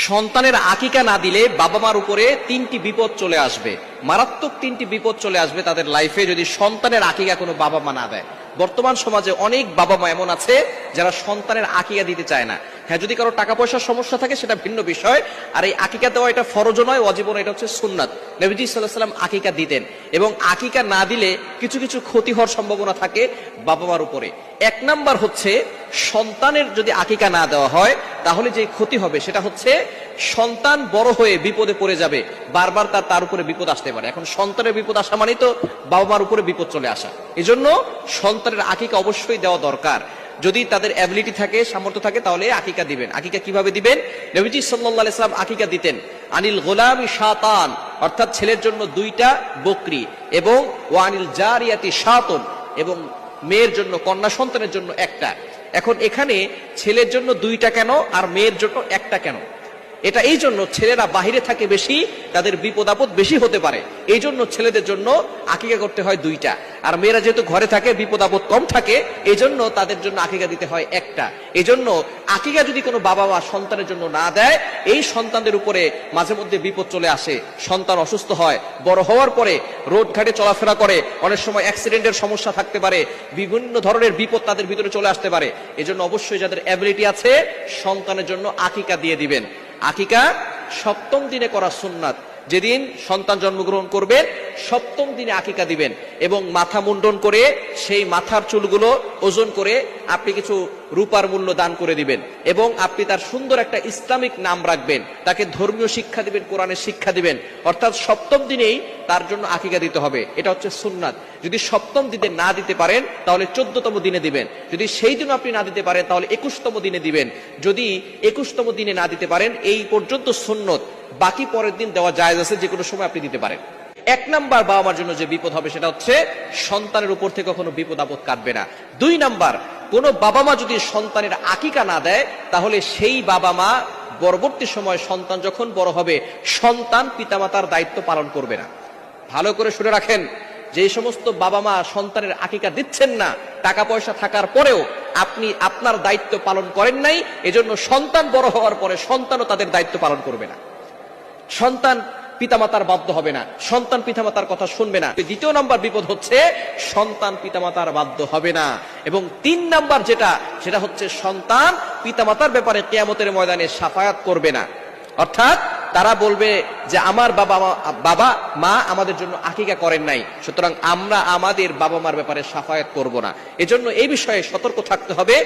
সন্তানের আকিকা না দিলে বাবা মার উপরে তিনটি বিপদ চলে আসবে, মারাত্মক তিনটি বিপদ চলে আসবে তাদের লাইফে যদি সন্তানের আকিকা কোনো বাবা মা না দেয়। বর্তমান সমাজে অনেক বাবা মা এমন আছে যারা সন্তানের আকিকা দিতে চায় না। হ্যাঁ, যদি কারো টাকা পয়সার সমস্যা থাকে সেটা ভিন্ন বিষয়, আর এই আকিকা দেওয়া এটা ফরজও নয়, ওয়াজিবও নয়, এটা হচ্ছে সুন্নাত। নবীজি সাল্লাল্লাহু আলাইহি ওয়াসাল্লাম আকিকা দিতেন, এবং আকিকা না দিলে কিছু কিছু ক্ষতি হওয়ার সম্ভাবনা থাকে বাবা মার উপরে। এক নাম্বার হচ্ছে, সন্তানের যদি আকিকা না দেওয়া হয় তাহলে যে ক্ষতি হবে সেটা হচ্ছে সন্তান বড় হয়ে বিপদে পড়ে যাবে, বারবার তার উপরে বিপদ আসতে পারে। এখন সন্তানের বিপদ আসা মানেই তো বাবা মার উপরে বিপদ চলে আসা। এজন্য সন্তানের আকিকা অবশ্যই দেওয়া দরকার। যদি তাদের অ্যাবিলিটি থাকে, সামর্থ্য থাকে, তাহলে আকিকা দিবেন। আকিকা কিভাবে দিবেন? নবীজি সাল্লাল্লাহু আলাইহি ওয়াসাল্লাম আকিকা দিতেন আনিল গোলামি শাতান, অর্থাৎ ছেলের জন্য 2টা বকরি, এবং ওয়ানিল জারিয়াতি শাতুন, এবং মেয়ের জন্য, কন্যা সন্তানের জন্য 1টা। এখন এখানে ছেলের জন্য 2টা কেন আর মেয়ের জন্য 1টা কেন? এটা এই জন্য, ছেলেরা বাহিরে থাকে বেশি, তাদের বিপদ আপদ বেশি হতে পারে, এই জন্য ছেলেদের জন্য আকিকা করতে হয় 2টা। আর মেয়েরা যেহেতু ঘরে থাকে, বিপদ আপদ কম থাকে, এই জন্য তাদের জন্য আকিকা দিতে হয় 1টা। এই জন্য আকিকা যদি কোনো বাবা মা সন্তানের জন্য না দেয়, এই সন্তানদের উপরে মাঝে মধ্যে বিপদ চলে আসে। সন্তান অসুস্থ হয়, বড় হওয়ার পরে রোড ঘাটে চলাফেরা করে, অনেক সময় অ্যাক্সিডেন্টের সমস্যা থাকতে পারে, বিভিন্ন ধরনের বিপদ তাদের ভিতরে চলে আসতে পারে। এই জন্য অবশ্যই যাদের অ্যাবিলিটি আছে সন্তানের জন্য আকিকা দিয়ে দিবেন। আকিকা 7ম দিনে করা সুন্নাত। যেদিন সন্তান জন্মগ্রহণ করবে 7ম দিনে আকিকা দিবেন, এবং মাথা মুন্ডন করে সেই মাথার চুলগুলো ওজন করে আপনি কিছু রূপার মূল্য দান করে দিবেন, এবং আপনি তার সুন্দর একটা ইসলামিক নাম রাখবেন, তাকে ধর্মীয় শিক্ষা দিবেন, কোরআনের শিক্ষা দিবেন। অর্থাৎ 7ম দিনেই তার জন্য আকিকা দিতে হবে, এটা হচ্ছে সুন্নাত। যদি 7ম দিনে না দিতে পারেন তাহলে 14তম দিনে দিবেন। যদি সেই দিনও আপনি না দিতে পারেন তাহলে 21তম দিনে দিবেন। যদি 21তম দিনে না দিতে পারেন, এই পর্যন্ত সুন্নত, বাকি পরের দিন দেওয়া জায়েজ আছে, যে কোনো সময় আপনি দিতে পারেন। 1 নাম্বার বাবা মার জন্য যে বিপদ হবে সেটা হচ্ছে সন্তানের উপর থেকে কখনো বিপদ আপদ কাটবে না। 2 নাম্বার, কোন বাবা মা যদি সন্তানের আকিকা না দেয় তাহলে সেই বাবা মা পরবর্তী সময় সন্তান যখন বড় হবে, সন্তান পিতামাতার দায়িত্ব পালন করবে না। ভালো করে শুনে রাখেন, যে সমস্ত বাবা মা সন্তানের আকিকা দিচ্ছেন না, টাকা পয়সা থাকার পরেও আপনি আপনার দায়িত্ব পালন করেন নাই, এজন্য সন্তান বড় হওয়ার পরে সন্তানও তাদের দায়িত্ব পালন করবে না। সন্তান পিতামাতার বাধ্য হবে না, সন্তান পিতামাতার কথা শুনবে না। 2 নাম্বার বিপদ হচ্ছে সন্তান পিতামাতার বাধ্য হবে না। এবং 3 নাম্বার সেটা হচ্ছে সন্তান পিতামাতার ব্যাপারে কিয়ামতের ময়দানে শাফায়াত করবে না। অর্থাৎ তারা বলবে যে আমার বাবা মা আমাদের জন্য আকিকা করেন নাই, সুতরাং আমরা আমাদের বাবা মার ব্যাপারে শাফায়াত করব না। এজন্য এই বিষয়ে সতর্ক থাকতে হবে।